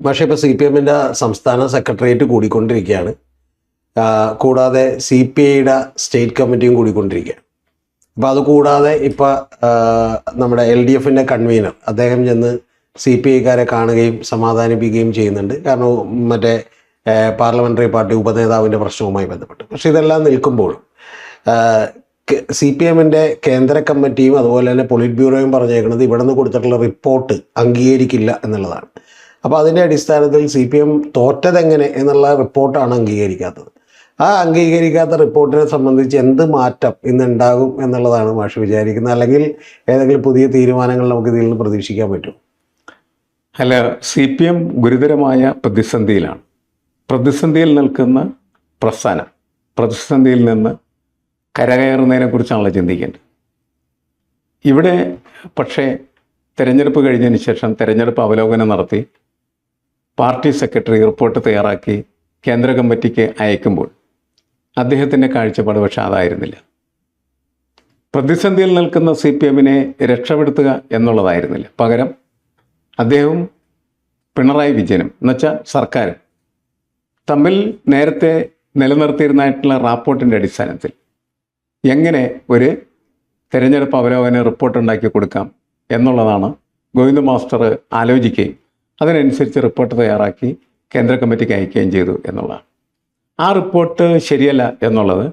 പക്ഷേ ഇപ്പോൾ CPM-ൻ്റെ സംസ്ഥാന സെക്രട്ടേറിയറ്റ് കൂടിക്കൊണ്ടിരിക്കുകയാണ്. കൂടാതെ CPI-യുടെ സ്റ്റേറ്റ് കമ്മിറ്റിയും കൂടിക്കൊണ്ടിരിക്കുകയാണ്. അപ്പോൾ അതുകൂടാതെ ഇപ്പോൾ നമ്മുടെ LDF-ൻ്റെ കൺവീനർ അദ്ദേഹം ചെന്ന് CPI-ക്കാരെ കാണുകയും സമാധാനിപ്പിക്കുകയും ചെയ്യുന്നുണ്ട്. കാരണം മറ്റേ പാർലമെൻ്ററി പാർട്ടി ഉപനേതാവിൻ്റെ പ്രശ്നവുമായി ബന്ധപ്പെട്ട്. പക്ഷേ ഇതെല്ലാം നിൽക്കുമ്പോൾ CPM-ൻ്റെ കേന്ദ്ര കമ്മിറ്റിയും അതുപോലെ തന്നെ പൊളിറ്റ് ബ്യൂറോയും പറഞ്ഞേക്കുന്നത് ഇവിടെ നിന്ന് കൊടുത്തിട്ടുള്ള റിപ്പോർട്ട് അംഗീകരിക്കില്ല എന്നുള്ളതാണ്. അപ്പോൾ അതിൻ്റെ അടിസ്ഥാനത്തിൽ CPM തോറ്റതെങ്ങനെ എന്നുള്ള റിപ്പോർട്ടാണ് അംഗീകരിക്കാത്തത്. ആ അംഗീകരിക്കാത്ത റിപ്പോർട്ടിനെ സംബന്ധിച്ച് എന്ത് മാറ്റം ഇന്നുണ്ടാകും എന്നുള്ളതാണ് മാഷ് വിചാരിക്കുന്നത്. അല്ലെങ്കിൽ ഏതെങ്കിലും പുതിയ തീരുമാനങ്ങൾ നമുക്ക് ഇതിൽ നിന്ന് പ്രതീക്ഷിക്കാൻ പറ്റും? അല്ല, CPM ഗുരുതരമായ പ്രതിസന്ധിയിലാണ്. പ്രതിസന്ധിയിൽ നിൽക്കുന്ന പ്രസ്ഥാനം പ്രതിസന്ധിയിൽ നിന്ന് കരകയറുന്നതിനെ കുറിച്ചാണല്ലോ ചിന്തിക്കേണ്ടത്. ഇവിടെ പക്ഷേ തെരഞ്ഞെടുപ്പ് കഴിഞ്ഞതിന് ശേഷം തെരഞ്ഞെടുപ്പ് അവലോകനം നടത്തി പാർട്ടി സെക്രട്ടറി റിപ്പോർട്ട് തയ്യാറാക്കി കേന്ദ്ര കമ്മിറ്റിക്ക് അയക്കുമ്പോൾ അദ്ദേഹത്തിൻ്റെ കാഴ്ചപ്പാട് പക്ഷേ അതായിരുന്നില്ല. പ്രതിസന്ധിയിൽ നിൽക്കുന്ന CPM-നെ രക്ഷപ്പെടുത്തുക എന്നുള്ളതായിരുന്നില്ല. പകരം അദ്ദേഹവും പിണറായി വിജയനും എന്നുവെച്ചാൽ സർക്കാരും തമ്മിൽ നേരത്തെ നിലനിർത്തിയിരുന്നതായിട്ടുള്ള റാപ്പോർട്ടിൻ്റെ അടിസ്ഥാനത്തിൽ എങ്ങനെ ഒരു തെരഞ്ഞെടുപ്പ് അവലോകന റിപ്പോർട്ട് ഉണ്ടാക്കി കൊടുക്കാം എന്നുള്ളതാണ് ഗോവിന്ദ മാസ്റ്റർ ആലോചിക്കുകയും അതിനനുസരിച്ച് റിപ്പോർട്ട് തയ്യാറാക്കി കേന്ദ്ര കമ്മിറ്റിക്ക് അയക്കുകയും ചെയ്തു എന്നുള്ളതാണ്. ആ റിപ്പോർട്ട് ശരിയല്ല എന്നുള്ളത്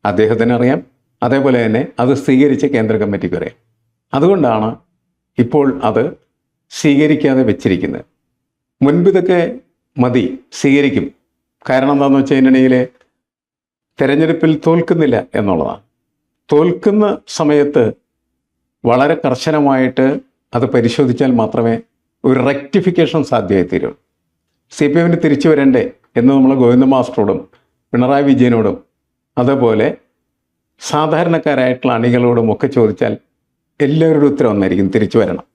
അദ്ദേഹത്തിന് അറിയാം. അതേപോലെ തന്നെ അത് സ്വീകരിച്ച കേന്ദ്ര കമ്മിറ്റിക്ക് അറിയാം. അതുകൊണ്ടാണ് ഇപ്പോൾ അത് സ്വീകരിക്കാതെ വെച്ചിരിക്കുന്നത്. മുൻപിതൊക്കെ മതി, സ്വീകരിക്കും. കാരണം എന്താണെന്ന് വെച്ച് കഴിഞ്ഞിട്ടുണ്ടെങ്കിൽ തെരഞ്ഞെടുപ്പിൽ തോൽക്കുന്നില്ല എന്നുള്ളതാണ്. തോൽക്കുന്ന സമയത്ത് വളരെ കർശനമായിട്ട് അത് പരിശോധിച്ചാൽ മാത്രമേ ഒരു റെക്ടിഫിക്കേഷൻ സാധ്യമായി തീരുള്ളൂ. CPM-ന് തിരിച്ചു വരണ്ടേ എന്ന് നമ്മൾ ഗോവിന്ദ മാസ്റ്ററോടും പിണറായി വിജയനോടും അതേപോലെ സാധാരണക്കാരായിട്ടുള്ള അണികളോടും ഒക്കെ ചോദിച്ചാൽ എല്ലാവരുടെ ഉത്തരം ഒന്നായിരിക്കും, തിരിച്ചു വരണം.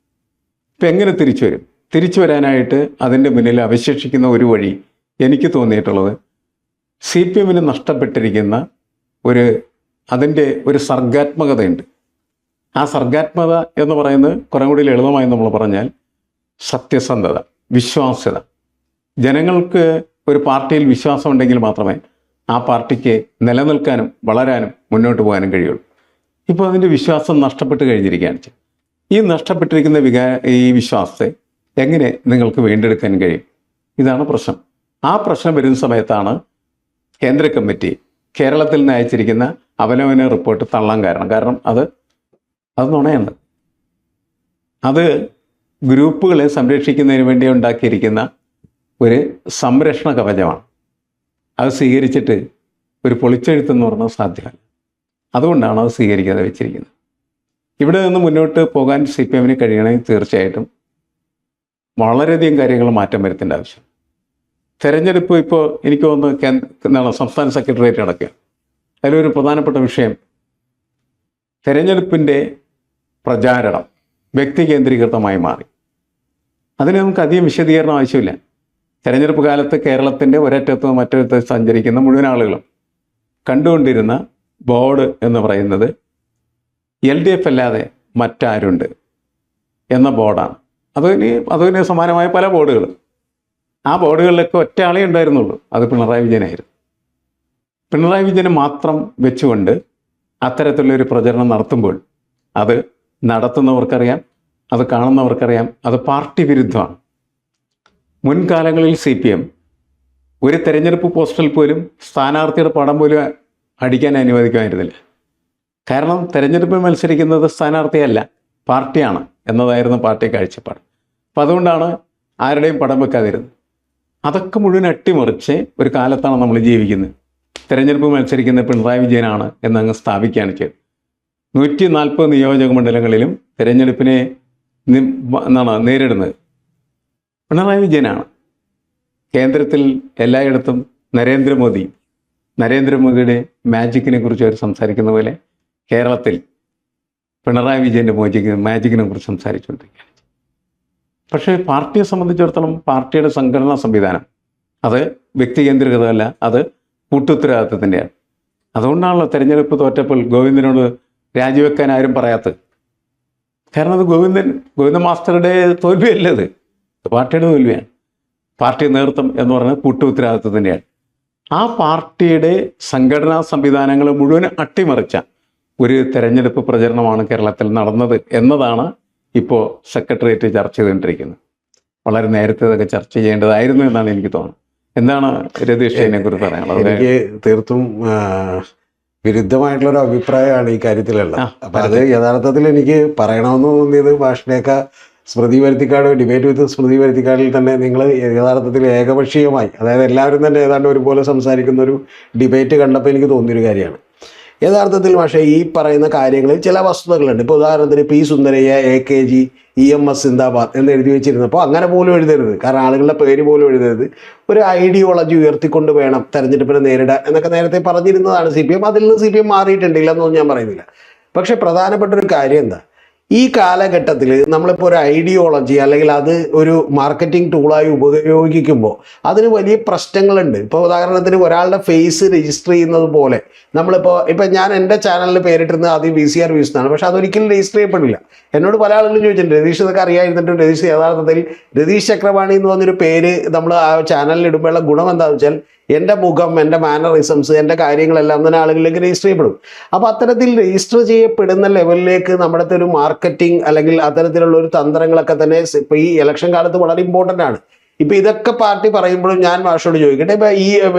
ഇപ്പം എങ്ങനെ തിരിച്ചു വരും? തിരിച്ചു വരാനായിട്ട് അതിൻ്റെ മുന്നിൽ അവശേഷിക്കുന്ന ഒരു വഴി എനിക്ക് തോന്നിയിട്ടുള്ളത് CPM-ന് നഷ്ടപ്പെട്ടിരിക്കുന്ന അതിൻ്റെ ഒരു സർഗാത്മകതയുണ്ട്. ആ സർഗാത്മകത എന്ന് പറയുന്നത് കുറേ കൂടി ലളിതമായി നമ്മൾ പറഞ്ഞാൽ സത്യസന്ധത, വിശ്വാസ്യത. ജനങ്ങൾക്ക് ഒരു പാർട്ടിയിൽ വിശ്വാസം ഉണ്ടെങ്കിൽ മാത്രമേ ആ പാർട്ടിക്ക് നിലനിൽക്കാനും വളരാനും മുന്നോട്ട് പോകാനും കഴിയുള്ളൂ. ഇപ്പോൾ അതിൻ്റെ വിശ്വാസം നഷ്ടപ്പെട്ട് കഴിഞ്ഞിരിക്കുകയാണ്. ഈ നഷ്ടപ്പെട്ടിരിക്കുന്ന ഈ വിശ്വാസത്തെ എങ്ങനെ നിങ്ങൾക്ക് വീണ്ടെടുക്കാൻ കഴിയും? ഇതാണ് പ്രശ്നം. ആ പ്രശ്നം വരുന്ന സമയത്താണ് കേന്ദ്ര കമ്മിറ്റി കേരളത്തിൽ നിന്ന് അയച്ചിരിക്കുന്ന അവലോകന റിപ്പോർട്ട് തള്ളാൻ കാരണം അത് നുണയാണ്. അത് ഗ്രൂപ്പുകളെ സംരക്ഷിക്കുന്നതിന് വേണ്ടി ഉണ്ടാക്കിയിരിക്കുന്ന ഒരു സംരക്ഷണ കവചമാണ്. അത് സ്വീകരിച്ചിട്ട് ഒരു പൊളിച്ചെഴുത്തെന്ന് പറഞ്ഞാൽ സാധ്യമല്ല. അതുകൊണ്ടാണ് അത് സ്വീകരിക്കാതെ വെച്ചിരിക്കുന്നത്. ഇവിടെ നിന്ന് മുന്നോട്ട് പോകാൻ CPM-ന് കഴിയണമെങ്കിൽ തീർച്ചയായിട്ടും വളരെയധികം കാര്യങ്ങൾ മാറ്റം വരുത്തേണ്ട ആവശ്യം. തെരഞ്ഞെടുപ്പ് ഇപ്പോൾ എനിക്ക് തോന്നുന്നു സംസ്ഥാന സെക്രട്ടേറിയറ്റ് നടക്കുക. അതിലൊരു പ്രധാനപ്പെട്ട വിഷയം തെരഞ്ഞെടുപ്പിൻ്റെ പ്രചാരണം വ്യക്തി കേന്ദ്രീകൃതമായി മാറി. അതിന് നമുക്ക് അധികം വിശദീകരണം ആവശ്യമില്ല. തെരഞ്ഞെടുപ്പ് കാലത്ത് കേരളത്തിൻ്റെ ഒരറ്റത്ത് മറ്റൊരത്ത് സഞ്ചരിക്കുന്ന മുഴുവൻ ആളുകളും കണ്ടുകൊണ്ടിരുന്ന ബോർഡ് എന്ന് പറയുന്നത് LDF അല്ലാതെ മറ്റാരുണ്ട് എന്ന ബോർഡാണ്. അതിന് സമാനമായ പല ബോർഡുകൾ. ആ ബോർഡുകളിലൊക്കെ ഒറ്റ ആളേ ഉണ്ടായിരുന്നുള്ളൂ, അത് പിണറായി വിജയനായിരുന്നു. പിണറായി വിജയനെ മാത്രം വെച്ചുകൊണ്ട് അത്തരത്തിലുള്ളൊരു പ്രചരണം നടത്തുമ്പോൾ അത് നടത്തുന്നവർക്കറിയാം, അത് കാണുന്നവർക്കറിയാം, അത് പാർട്ടി വിരുദ്ധമാണ്. മുൻകാലങ്ങളിൽ CPM ഒരു തെരഞ്ഞെടുപ്പ് പോസ്റ്ററിൽ പോലും സ്ഥാനാർത്ഥിയുടെ പടം പോലും അടിക്കാൻ അനുവദിക്കുമായിരുന്നില്ല. കാരണം തെരഞ്ഞെടുപ്പിൽ മത്സരിക്കുന്നത് സ്ഥാനാർത്ഥിയല്ല, പാർട്ടിയാണ് എന്നതായിരുന്നു പാർട്ടി കാഴ്ചപ്പാട്. അപ്പം അതുകൊണ്ടാണ് ആരുടെയും പടം വെക്കാതിരുന്നത്. അതൊക്കെ മുഴുവൻ അട്ടിമറിച്ച് ഒരു കാലത്താണ് നമ്മൾ ജീവിക്കുന്നത്. തെരഞ്ഞെടുപ്പ് മത്സരിക്കുന്ന പിണറായി വിജയനാണ് എന്നങ്ങ് സ്ഥാപിക്കുകയാണ് ചെയ്തത്. 140 നിയോജക മണ്ഡലങ്ങളിലും തെരഞ്ഞെടുപ്പിനെ നേരിടുന്നത് പിണറായി വിജയനാണ്. കേന്ദ്രത്തിൽ എല്ലായിടത്തും നരേന്ദ്രമോദിയുടെ മാജിക്കിനെ കുറിച്ച് അവർ സംസാരിക്കുന്ന പോലെ കേരളത്തിൽ പിണറായി വിജയൻ്റെ മാജിക്കിനെ കുറിച്ച് സംസാരിച്ചുകൊണ്ടിരിക്കുകയാണ്. പക്ഷേ പാർട്ടിയെ സംബന്ധിച്ചിടത്തോളം പാർട്ടിയുടെ സംഘടനാ സംവിധാനം അത് വ്യക്തി കേന്ദ്രീകൃതമല്ല, അത് കൂട്ടുത്തരവാദിത്വത്തിൻ്റെയാണ്. അതുകൊണ്ടാണല്ലോ തെരഞ്ഞെടുപ്പ് തോറ്റപ്പോൾ ഗോവിന്ദനോട് രാജിവെക്കാൻ ആരും പറയാത്തത്. കാരണം അത് ഗോവിന്ദ മാസ്റ്ററുടെ തോൽവിയല്ല, അത് പാർട്ടിയുടെ തോൽവിയാണ്. പാർട്ടി നേതൃത്വം എന്ന് പറയുന്നത് കൂട്ടുത്തരവാദിത്വം തന്നെയാണ്. ആ പാർട്ടിയുടെ സംഘടനാ സംവിധാനങ്ങൾ മുഴുവൻ അട്ടിമറിച്ച ഒരു തെരഞ്ഞെടുപ്പ് പ്രചരണമാണ് കേരളത്തിൽ നടന്നത് എന്നതാണ് ഇപ്പോൾ സെക്രട്ടേറിയറ്റ് ചർച്ച ചെയ്തുകൊണ്ടിരിക്കുന്നത്. വളരെ നേരത്തെ ഇതൊക്കെ ചർച്ച ചെയ്യേണ്ടതായിരുന്നു എന്നാണ് എനിക്ക് തോന്നുന്നത്. എന്താണ് രതീഷ് ഇതിനെ കുറിച്ച് പറയാനുള്ളത്? എനിക്ക് തീർത്തും വിരുദ്ധമായിട്ടുള്ളൊരു അഭിപ്രായമാണ് ഈ കാര്യത്തിലുള്ളത്. അപ്പം അത് യഥാർത്ഥത്തിൽ എനിക്ക് പറയണമെന്ന് തോന്നിയത് ഭാഷണയൊക്കെ സ്മൃതി പരുത്തിക്കാട് ഡിബേറ്റ് വിത്ത് സ്മൃതി പരുത്തിക്കാടിൽ തന്നെ നിങ്ങൾ യഥാർത്ഥത്തിൽ ഏകപക്ഷീയമായി, അതായത് എല്ലാവരും തന്നെ ഏതാണ്ട് ഒരുപോലെ സംസാരിക്കുന്ന ഒരു ഡിബേറ്റ് കണ്ടപ്പോൾ എനിക്ക് തോന്നിയൊരു കാര്യമാണ്. യഥാർത്ഥത്തിൽ പക്ഷേ ഈ പറയുന്ന കാര്യങ്ങളിൽ ചില വസ്തുതകളുണ്ട്. ഇപ്പോൾ ഉദാഹരണത്തിന് പി സുന്ദരയ്യ AKG EMS സിന്ദാബാദ് എന്ന് എഴുതി വെച്ചിരുന്നപ്പോൾ അങ്ങനെ പോലും എഴുതരുത്, കാരണം ആളുകളുടെ പേര് പോലും എഴുതരുത്. ഒരു ഐഡിയോളജി ഉയർത്തിക്കൊണ്ട് വേണം തെരഞ്ഞെടുപ്പിനെ നേരിടാൻ എന്നൊക്കെ നേരത്തെ പറഞ്ഞിരുന്നതാണ് CPM. അതിൽ നിന്ന് CPM മാറിയിട്ടുണ്ട്, ഇല്ലെന്നൊന്നും ഞാൻ പറയുന്നില്ല. പക്ഷേ പ്രധാനപ്പെട്ട ഒരു കാര്യം എന്താ, ഈ കാലഘട്ടത്തിൽ നമ്മളിപ്പോൾ ഒരു ഐഡിയോളജി അല്ലെങ്കിൽ അത് ഒരു മാർക്കറ്റിംഗ് ടൂളായി ഉപയോഗിക്കുമ്പോൾ അതിന് വലിയ പ്രശ്നങ്ങളുണ്ട്. ഇപ്പോൾ ഉദാഹരണത്തിന് ഒരാളുടെ ഫേസ് രജിസ്റ്റർ ചെയ്യുന്നത് പോലെ ഇപ്പം ഞാൻ എൻ്റെ ചാനലിൽ പേരിട്ടിരുന്നത് ആദ്യം VCR വ്യൂസ് എന്നാണ്, പക്ഷെ അതൊരിക്കലും രജിസ്റ്റർ ചെയ്യപ്പെടില്ല. എന്നോട് പല ആളുകളും ചോദിച്ചിട്ടുണ്ട്, രതീഷ് ഇതൊക്കെ അറിയാതിരുന്നിട്ടും രതീഷ് യഥാർത്ഥത്തിൽ രതീഷ് ചക്രവാണി എന്ന് പറഞ്ഞൊരു പേര് നമ്മൾ ആ ചാനലിൽ ഇടുമ്പോഴുള്ള ഗുണം എന്താണെന്ന് വെച്ചാൽ എൻ്റെ മുഖം, എൻ്റെ മാനറിസംസ്, എൻ്റെ കാര്യങ്ങളെല്ലാം തന്നെ ആളുകളിലേക്ക് രജിസ്റ്റർ ചെയ്യപ്പെടും. അപ്പോൾ അത്തരത്തിൽ രജിസ്റ്റർ ചെയ്യപ്പെടുന്ന ലെവലിലേക്ക് നമ്മുടെ ഒരു മാർക്കറ്റിംഗ് അല്ലെങ്കിൽ അത്തരത്തിലുള്ള ഒരു തന്ത്രങ്ങളൊക്കെ തന്നെ ഇപ്പോൾ ഈ ഇലക്ഷൻ കാലത്ത് വളരെ ഇമ്പോർട്ടൻ്റ് ആണ്. ഇപ്പം ഇതൊക്കെ പാർട്ടി പറയുമ്പോഴും ഞാൻ മാഷോട് ചോദിക്കട്ടെ, ഇപ്പം ഈ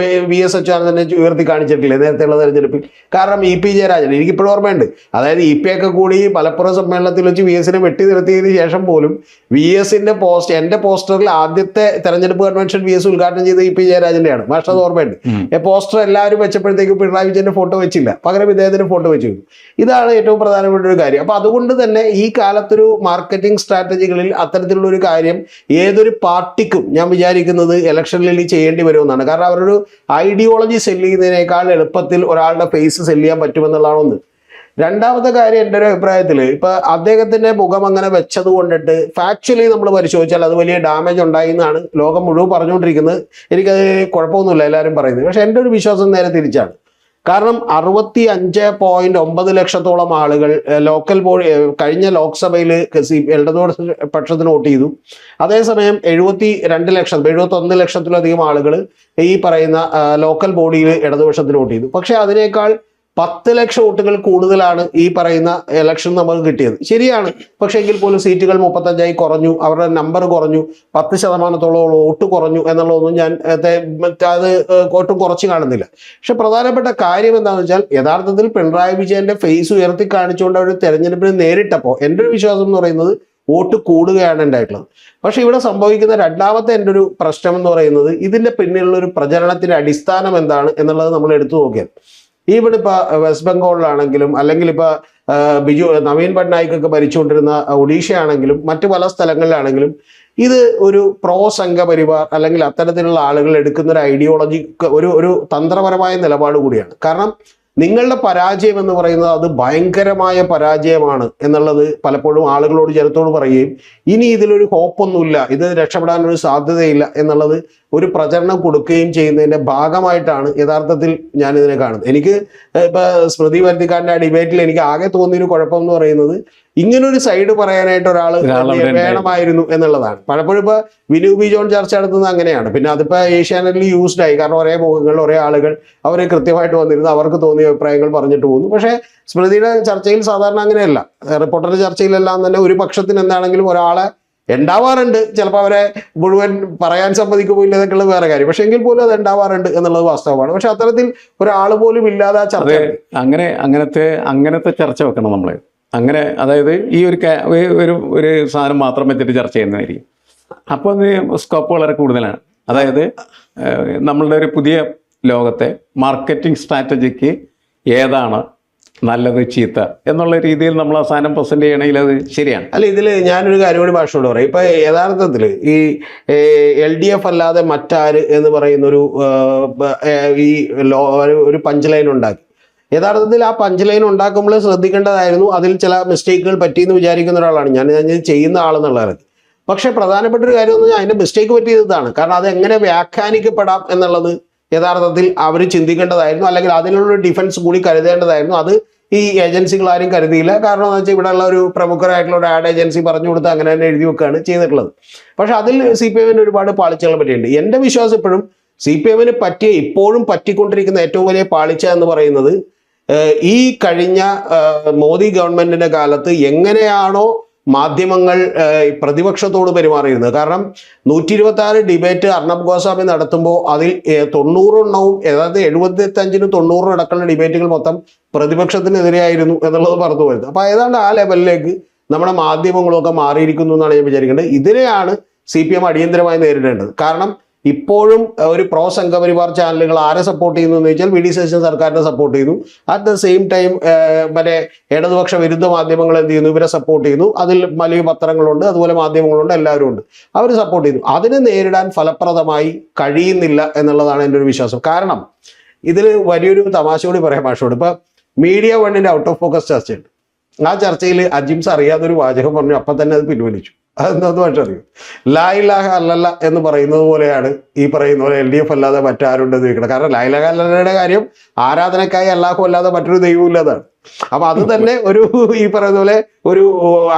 VS അച്യുതാനന്ദനെ ഉയർത്തി കാണിച്ചിട്ടില്ലേ നേരത്തെയുള്ള തെരഞ്ഞെടുപ്പിൽ? കാരണം EP ജയരാജൻ എനിക്കിപ്പോഴും ഓർമ്മയുണ്ട്. അതായത് EP ഒക്കെ കൂടി മലപ്പുറം സമ്മേളനത്തിൽ വെച്ച് VS-നെ വെട്ടി നിർത്തിയതിന് ശേഷം പോലും VS-ന്റെ എൻ്റെ പോസ്റ്ററിൽ ആദ്യത്തെ തെരഞ്ഞെടുപ്പ് കൺവെൻഷൻ VS ഉദ്ഘാടനം ചെയ്ത EP ജയരാജൻ്റെയാണ്. മാഷ അത് ഓർമ്മയുണ്ട്. പോസ്റ്റർ എല്ലാവരും വെച്ചപ്പോഴത്തേക്കും പിണറായി വിജയൻ്റെ ഫോട്ടോ വെച്ചില്ല, പകരം ഇദ്ദേഹത്തിൻ്റെ ഫോട്ടോ വെച്ചു. ഇതാണ് ഏറ്റവും പ്രധാനപ്പെട്ട ഒരു കാര്യം. അപ്പോൾ അതുകൊണ്ട് തന്നെ ഈ കാലത്തൊരു മാർക്കറ്റിംഗ് സ്ട്രാറ്റജികളിൽ അത്തരത്തിലുള്ള ഒരു കാര്യം ഏതൊരു പാർട്ടിക്കും ഞാൻ വിചാരിക്കുന്നത് ഇലക്ഷനിൽ ചെയ്യേണ്ടി വരുമെന്നാണ്. കാരണം അവരൊരു ഐഡിയോളജി സെല്ല് ചെയ്യുന്നതിനേക്കാൾ എളുപ്പത്തിൽ ഒരാളുടെ ഫേസ് സെല്ല് ചെയ്യാൻ പറ്റുമെന്നുള്ളതാണ് ഒന്ന്. രണ്ടാമത്തെ കാര്യം എൻ്റെ ഒരു അഭിപ്രായത്തിൽ ഇപ്പം അദ്ദേഹത്തിൻ്റെ മുഖം അങ്ങനെ വെച്ചത് കൊണ്ടിട്ട് ഫാക്ച്വലി നമ്മൾ പരിശോധിച്ചാൽ അത് വലിയ ഡാമേജ് ഉണ്ടായി എന്നാണ് ലോകം മുഴുവൻ പറഞ്ഞുകൊണ്ടിരിക്കുന്നത്. എനിക്കത് കുഴപ്പമൊന്നുമില്ല എല്ലാവരും പറയുന്നത്. പക്ഷേ എൻ്റെ ഒരു വിശ്വാസം നേരെ തിരിച്ചാണ്. കാരണം 65.9 ലക്ഷത്തോളം ആളുകൾ ലോക്കൽ ബോഡി കഴിഞ്ഞ ലോക്സഭയിൽ ഇടതുപക്ഷ പക്ഷത്തിന് വോട്ട് ചെയ്തു. അതേസമയം 71 ലക്ഷത്തിലധികം ആളുകൾ ഈ പറയുന്ന ലോക്കൽ ബോഡിയിൽ ഇടതുപക്ഷത്തിന് വോട്ട് ചെയ്തു. പക്ഷേ അതിനേക്കാൾ 10 ലക്ഷം വോട്ടുകൾ കൂടുതലാണ് ഈ പറയുന്ന ഇലക്ഷൻ നമുക്ക് കിട്ടിയത്. ശരിയാണ്, പക്ഷേ എങ്കിൽ പോലും സീറ്റുകൾ 35 കുറഞ്ഞു, അവരുടെ നമ്പർ കുറഞ്ഞു, 10% വോട്ട് കുറഞ്ഞു എന്നുള്ളതൊന്നും ഞാൻ അത് ഒട്ടും കുറച്ച് കാണുന്നില്ല. പക്ഷെ പ്രധാനപ്പെട്ട കാര്യം എന്താണെന്ന് വെച്ചാൽ യഥാർത്ഥത്തിൽ പിണറായി വിജയന്റെ ഫേസ് ഉയർത്തി കാണിച്ചുകൊണ്ട് അവർ തെരഞ്ഞെടുപ്പിന് നേരിട്ടപ്പോൾ എൻ്റെ ഒരു വിശ്വാസം എന്ന് പറയുന്നത് വോട്ട് കൂടുകയാണ് ഉണ്ടായിട്ടുള്ളത്. പക്ഷെ ഇവിടെ സംഭവിക്കുന്ന രണ്ടാമത്തെ എൻ്റെ ഒരു പ്രശ്നം എന്ന് പറയുന്നത് ഇതിൻ്റെ പിന്നിലുള്ള ഒരു പ്രചരണത്തിൻ്റെ അടിസ്ഥാനം എന്താണ് എന്നുള്ളത് നമ്മൾ എടുത്തു നോക്കിയാൽ ഇവിടെ ഇപ്പോൾ വെസ്റ്റ് ബംഗാളിലാണെങ്കിലും അല്ലെങ്കിൽ ഇപ്പോൾ നവീൻ പട്നായിക് ഒക്കെ ഭരിച്ചുകൊണ്ടിരുന്ന ഒഡീഷ ആണെങ്കിലും മറ്റു പല സ്ഥലങ്ങളിലാണെങ്കിലും ഇത് ഒരു പ്രോ സംഘപരിവാർ അല്ലെങ്കിൽ അത്തരത്തിലുള്ള ആളുകൾ എടുക്കുന്ന ഒരു ഐഡിയോളജി ഒരു തന്ത്രപരമായ നിലപാട് കൂടിയാണ്. കാരണം നിങ്ങളുടെ പരാജയം എന്ന് പറയുന്നത് അത് ഭയങ്കരമായ പരാജയമാണ് എന്നുള്ളത് പലപ്പോഴും ആളുകളോട് ജനത്തോട് പറയുകയും ഇനി ഇതിലൊരു ഹോപ്പൊന്നുമില്ല, ഇത് രക്ഷപ്പെടാനൊരു സാധ്യതയില്ല എന്നുള്ളത് ഒരു പ്രചരണം കൊടുക്കുകയും ചെയ്യുന്നതിൻ്റെ ഭാഗമായിട്ടാണ് യഥാർത്ഥത്തിൽ ഞാനിതിനെ കാണുന്നത്. എനിക്ക് ഇപ്പം സ്മൃതി പരുത്തിക്കാടിൻ്റെ ഡിബേറ്റിൽ എനിക്ക് ആകെ തോന്നിയൊരു കുഴപ്പം എന്ന് പറയുന്നത് ഇങ്ങനൊരു സൈഡ് പറയാനായിട്ട് ഒരാൾ വേണമായിരുന്നു എന്നുള്ളതാണ്. പലപ്പോഴും ഇപ്പോൾ വിനു പി ജോൺ ചർച്ച നടത്തുന്നത് അങ്ങനെയാണ്. പിന്നെ അതിപ്പോൾ ഏഷ്യാനെറ്റിൽ യൂസ്ഡ് ആയി, കാരണം ഒരേ മുഖങ്ങൾ ഒരേ ആളുകൾ അവർ കൃത്യമായിട്ട് വന്നിരുന്നു, അവർക്ക് തോന്നിയ അഭിപ്രായങ്ങൾ പറഞ്ഞിട്ട് പോകുന്നു. പക്ഷേ സ്മൃതിയുടെ ചർച്ചയിൽ സാധാരണ അങ്ങനെയല്ല. റിപ്പോർട്ടറുടെ ചർച്ചയിലെല്ലാം തന്നെ ഒരു പക്ഷത്തിന് എന്താണെങ്കിലും ഒരാളെ ഉണ്ടാവാറുണ്ട്. ചിലപ്പോൾ അവരെ മുഴുവൻ പറയാൻ സമ്മതിക്കുമോ ഇല്ലതൊക്കെയുള്ളത് വേറെ കാര്യം, പക്ഷെ എങ്കിൽ പോലും അത് ഉണ്ടാവാറുണ്ട് എന്നുള്ളത് വാസ്തവമാണ്. പക്ഷെ അത്തരത്തിൽ ഒരാൾ പോലും ഇല്ലാതെ ആ ചർച്ച അങ്ങനത്തെ ചർച്ച വെക്കണം നമ്മൾ. അങ്ങനെ അതായത് ഈ ഒരു സാധനം മാത്രം വെച്ചിട്ട് ചർച്ച ചെയ്യുന്നതായിരിക്കും. അപ്പോൾ അത് സ്കോപ്പ് വളരെ കൂടുതലാണ്. അതായത് നമ്മളുടെ ഒരു പുതിയ ലോകത്തെ മാർക്കറ്റിംഗ് സ്ട്രാറ്റജിക്ക് ഏതാണ് നല്ലത് ചീത്ത എന്നുള്ള രീതിയിൽ നമ്മൾ അവസാനം പ്രസന്റ് ചെയ്യണമെങ്കിൽ അത് ശരിയാണ്. അല്ല, ഇതിൽ ഞാനൊരു കാര്യം കൂടി ഭാഷയോട് പറയാം. ഇപ്പം യഥാർത്ഥത്തിൽ ഈ LDF അല്ലാതെ മറ്റാര് എന്ന് പറയുന്നൊരു ഒരു പഞ്ച് ലൈൻ ഉണ്ടാക്കി. യഥാർത്ഥത്തിൽ ആ പഞ്ച് ലൈൻ ഉണ്ടാക്കുമ്പോൾ ശ്രദ്ധിക്കേണ്ടതായിരുന്നു. അതിൽ ചില മിസ്റ്റേക്കുകൾ പറ്റിയെന്ന് വിചാരിക്കുന്ന ഒരാളാണ് ഞാൻ ചെയ്യുന്ന ആളെന്നുള്ളത്. പക്ഷേ പ്രധാനപ്പെട്ട ഒരു കാര്യം എന്ന് പറഞ്ഞാൽ അതിൻ്റെ മിസ്റ്റേക്ക് പറ്റിയതാണ്. കാരണം അത് എങ്ങനെ വ്യാഖ്യാനിക്കപ്പെടാം എന്നുള്ളത് യഥാർത്ഥത്തിൽ അവർ ചിന്തിക്കേണ്ടതായിരുന്നു, അല്ലെങ്കിൽ അതിനുള്ളൊരു ഡിഫൻസ് കൂടി കരുതേണ്ടതായിരുന്നു. അത് ഈ ഏജൻസികൾ ആരും കരുതിയില്ല. കാരണം എന്ന് വെച്ചാൽ ഇവിടെയുള്ള ഒരു പ്രമുഖരായിട്ടുള്ള ഒരു ആഡ് ഏജൻസി പറഞ്ഞു കൊടുത്ത് അങ്ങനെ തന്നെ എഴുതി വെക്കുകയാണ് ചെയ്തിട്ടുള്ളത്. പക്ഷെ അതിൽ CPM ഒരുപാട് പാളിച്ചകൾ പറ്റിയിട്ടുണ്ട്. എൻ്റെ വിശ്വാസം ഇപ്പോഴും CPM ഇപ്പോഴും പറ്റിക്കൊണ്ടിരിക്കുന്ന ഏറ്റവും വലിയ പാളിച്ച എന്ന് പറയുന്നത് ഈ കഴിഞ്ഞ മോദി ഗവൺമെന്റിന്റെ കാലത്ത് എങ്ങനെയാണോ മാധ്യമങ്ങൾ പ്രതിപക്ഷത്തോട് പെരുമാറിയിരുന്നത്. കാരണം 126 ഡിബേറ്റ് അർണബ് ഗോസ്വാമി നടത്തുമ്പോൾ അതിൽ 90 അതായത് 75-നും 90 അടക്കമുള്ള ഡിബേറ്റുകൾ മൊത്തം പ്രതിപക്ഷത്തിനെതിരെയായിരുന്നു എന്നുള്ളത് പറഞ്ഞു വരുന്നത്. അപ്പോൾ ഏതാണ്ട് ആ ലെവലിലേക്ക് നമ്മുടെ മാധ്യമങ്ങളൊക്കെ മാറിയിരിക്കുന്നു എന്നാണ് ഞാൻ വിചാരിക്കേണ്ടത്. ഇതിനെയാണ് CPM അടിയന്തരമായി നേരിടേണ്ടത്. കാരണം ഇപ്പോഴും ഒരു പ്രോ സംഘപരിവാർ ചാനലുകൾ ആരെ സപ്പോർട്ട് ചെയ്യുന്നു എന്ന് ചോദിച്ചാൽ VD സതീശൻ സർക്കാരിനെ സപ്പോർട്ട് ചെയ്യുന്നു. അറ്റ് ദ സെയിം ടൈം മറ്റേ ഇടതുപക്ഷ വിരുദ്ധ മാധ്യമങ്ങൾ എന്ത് ചെയ്യുന്നു, ഇവരെ സപ്പോർട്ട് ചെയ്യുന്നു. അതിൽ വലിയ പത്രങ്ങളുണ്ട്, അതുപോലെ മാധ്യമങ്ങളുണ്ട്, എല്ലാവരും ഉണ്ട്, അവർ സപ്പോർട്ട് ചെയ്യുന്നു. അതിനെ നേരിടാൻ ഫലപ്രദമായി കഴിയുന്നില്ല എന്നുള്ളതാണ് എൻ്റെ ഒരു വിശ്വാസം. കാരണം ഇതിൽ വലിയൊരു തമാശ കൂടി പറയാൻ ഭാഷയോട്. ഇപ്പം മീഡിയ വണ്ണിൻ്റെ ഔട്ട് ഓഫ് ഫോക്കസ് ചർച്ചയുണ്ട്. ആ ചർച്ചയിൽ അജിംസ് അറിയാതൊരു വാചകം പറഞ്ഞു, അപ്പം തന്നെ അത് പിൻവലിച്ചു. അതെന്താന്ന് പക്ഷെ അറിയും, ലാ ഇലാഹ അല്ലല്ല എന്ന് പറയുന്നത് പോലെയാണ് ഈ പറയുന്ന പോലെ LDF അല്ലാതെ മറ്റാരുണ്ടെന്ന് ചോദിക്കണം. കാരണം ലാ ഇലാഹ അല്ലല്ലയുടെ കാര്യം ആരാധനക്കായി അല്ലാഹു അല്ലാതെ മറ്റൊരു ദൈവവും ഇല്ലാതാണ്. അപ്പൊ അത് തന്നെ ഒരു ഈ പറയുന്ന പോലെ ഒരു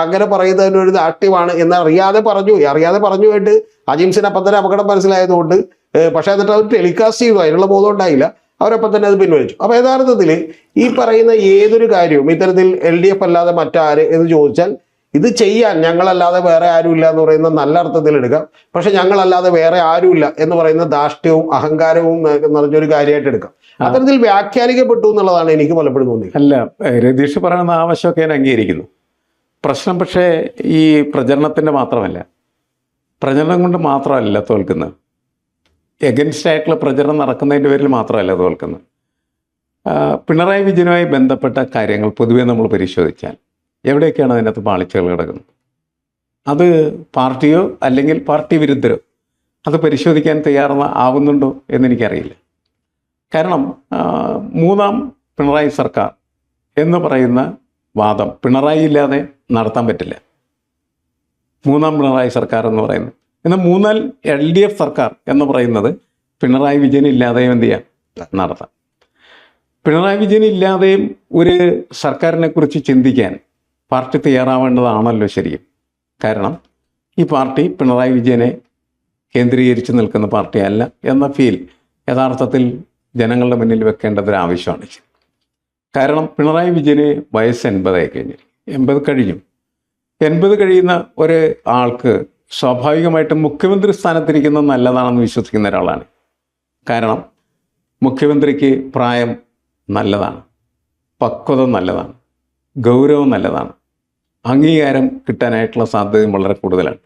അങ്ങനെ പറയുന്നതിന് ഒരു ദാഷ്ട്യമാണ് എന്ന് അറിയാതെ പറഞ്ഞു പോയിട്ട് അജിംസിന് അപ്പം തന്നെ അപകടം മനസ്സിലായതുകൊണ്ട്, പക്ഷെ എന്നിട്ട് അവർ ടെലികാസ്റ്റ് ചെയ്തു, അതിനുള്ള ബോധം ഉണ്ടായില്ല, അവരപ്പം തന്നെ അത് പിൻവലിച്ചു. അപ്പൊ യഥാർത്ഥത്തിൽ ഈ പറയുന്ന ഏതൊരു കാര്യവും ഇത്തരത്തിൽ LDF അല്ലാതെ മറ്റാര് എന്ന് ചോദിച്ചാൽ ഇത് ചെയ്യാൻ ഞങ്ങളല്ലാതെ വേറെ ആരുമില്ല എന്ന് പറയുന്ന നല്ല അർത്ഥത്തിൽ എടുക്കാം. പക്ഷെ ഞങ്ങളല്ലാതെ വേറെ ആരുമില്ല എന്ന് പറയുന്ന ധാർഷ്ട്യവും അഹങ്കാരവും നിറഞ്ഞൊരു കാര്യമായിട്ട് എടുക്കാം. അത്തരത്തിൽ വ്യാഖ്യാനിക്കപ്പെട്ടു എന്നുള്ളതാണ് എനിക്ക് പലപ്പോഴും തോന്നിയത്. അല്ല, രതീഷ് പറയുന്ന ആവശ്യമൊക്കെ ഞാൻ അംഗീകരിക്കുന്നു. പ്രശ്നം പക്ഷേ ഈ പ്രചരണത്തിൻ്റെ മാത്രമല്ല, പ്രചരണം കൊണ്ട് മാത്രമല്ല തോൽക്കുന്നത്, എഗൻസ്റ്റ് ആയിട്ടുള്ള പ്രചരണം നടക്കുന്നതിൻ്റെ പേരിൽ മാത്രമല്ല തോൽക്കുന്നത്. പിണറായി വിജയനുമായി ബന്ധപ്പെട്ട കാര്യങ്ങൾ പൊതുവേ നമ്മൾ പരിശോധിച്ചാൽ എവിടെയൊക്കെയാണ് അതിനകത്ത് പാളിച്ചകൾ കിടക്കുന്നത്? അത് പാർട്ടിയോ അല്ലെങ്കിൽ പാർട്ടി വിരുദ്ധരോ അത് പരിശോധിക്കാൻ ആവുന്നുണ്ടോ എന്നെനിക്കറിയില്ല. കാരണം മൂന്നാം പിണറായി സർക്കാർ എന്ന് പറയുന്ന വാദം പിണറായി ഇല്ലാതെ നടത്താൻ പറ്റില്ല. മൂന്നാം പിണറായി സർക്കാർ എന്ന് പറയുന്നത്, എന്നാൽ മൂന്നാം LDF സർക്കാർ എന്ന് പറയുന്നത് പിണറായി വിജയൻ ഇല്ലാതെയും എന്ത് ചെയ്യാം, നടത്താം. പിണറായി വിജയൻ ഇല്ലാതെയും ഒരു സർക്കാരിനെ കുറിച്ച് ചിന്തിക്കാൻ പാർട്ടി തയ്യാറാവേണ്ടതാണല്ലോ ശരിയും. കാരണം ഈ പാർട്ടി പിണറായി വിജയനെ കേന്ദ്രീകരിച്ച് നിൽക്കുന്ന പാർട്ടിയല്ല എന്ന ഫീൽ യഥാർത്ഥത്തിൽ ജനങ്ങളുടെ മുന്നിൽ വെക്കേണ്ടതൊരു ആവശ്യമാണ്. കാരണം പിണറായി വിജയന് വയസ്സ് 80 കഴിഞ്ഞു, 80 കഴിഞ്ഞു. 80 കഴിയുന്ന ഒരു ആൾക്ക് സ്വാഭാവികമായിട്ടും മുഖ്യമന്ത്രി സ്ഥാനത്തിരിക്കുന്നത് നല്ലതാണെന്ന് വിശ്വസിക്കുന്ന ഒരാളാണ്. കാരണം മുഖ്യമന്ത്രിക്ക് പ്രായം നല്ലതാണ്, പക്വത നല്ലതാണ്, ഗൗരവം നല്ലതാണ്, അംഗീകാരം കിട്ടാനായിട്ടുള്ള സാധ്യതയും വളരെ കൂടുതലാണ്.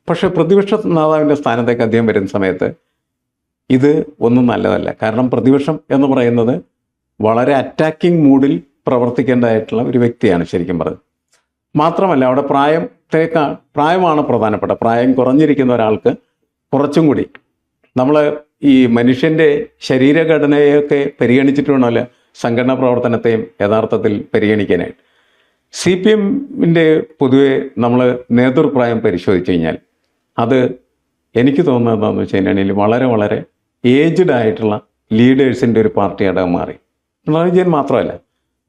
പക്ഷേ പ്രതിപക്ഷ നേതാവിൻ്റെ സ്ഥാനത്തേക്ക് അദ്ദേഹം വരുന്ന സമയത്ത് ഇത് ഒന്നും നല്ലതല്ല. കാരണം പ്രതിപക്ഷം എന്ന് പറയുന്നത് വളരെ അറ്റാക്കിംഗ് മൂഡിൽ പ്രവർത്തിക്കേണ്ടതായിട്ടുള്ള ഒരു വ്യക്തിയാണ് ശരിക്കും പറഞ്ഞത്. മാത്രമല്ല അവിടെ പ്രായമാണ് പ്രധാനപ്പെട്ട. പ്രായം കുറഞ്ഞിരിക്കുന്ന ഒരാൾക്ക് കുറച്ചും കൂടി നമ്മൾ ഈ മനുഷ്യൻ്റെ ശരീരഘടനയൊക്കെ പരിഗണിച്ചിട്ട് വേണമല്ലോ സംഘടനാ പ്രവർത്തനത്തെയും യഥാർത്ഥത്തിൽ പരിഗണിക്കാനായിട്ട്. CPM-ൻ്റെ പൊതുവെ നമ്മൾ നേതൃപ്രായം പരിശോധിച്ച് കഴിഞ്ഞാൽ അത് എനിക്ക് തോന്നുന്നത് എന്താണെന്ന് വെച്ച് കഴിഞ്ഞാൽ വളരെ വളരെ ഏജ്ഡ് ആയിട്ടുള്ള ലീഡേഴ്സിൻ്റെ ഒരു പാർട്ടിയായിട്ട് മാറി. പിണറായി വിജയൻ മാത്രമല്ല,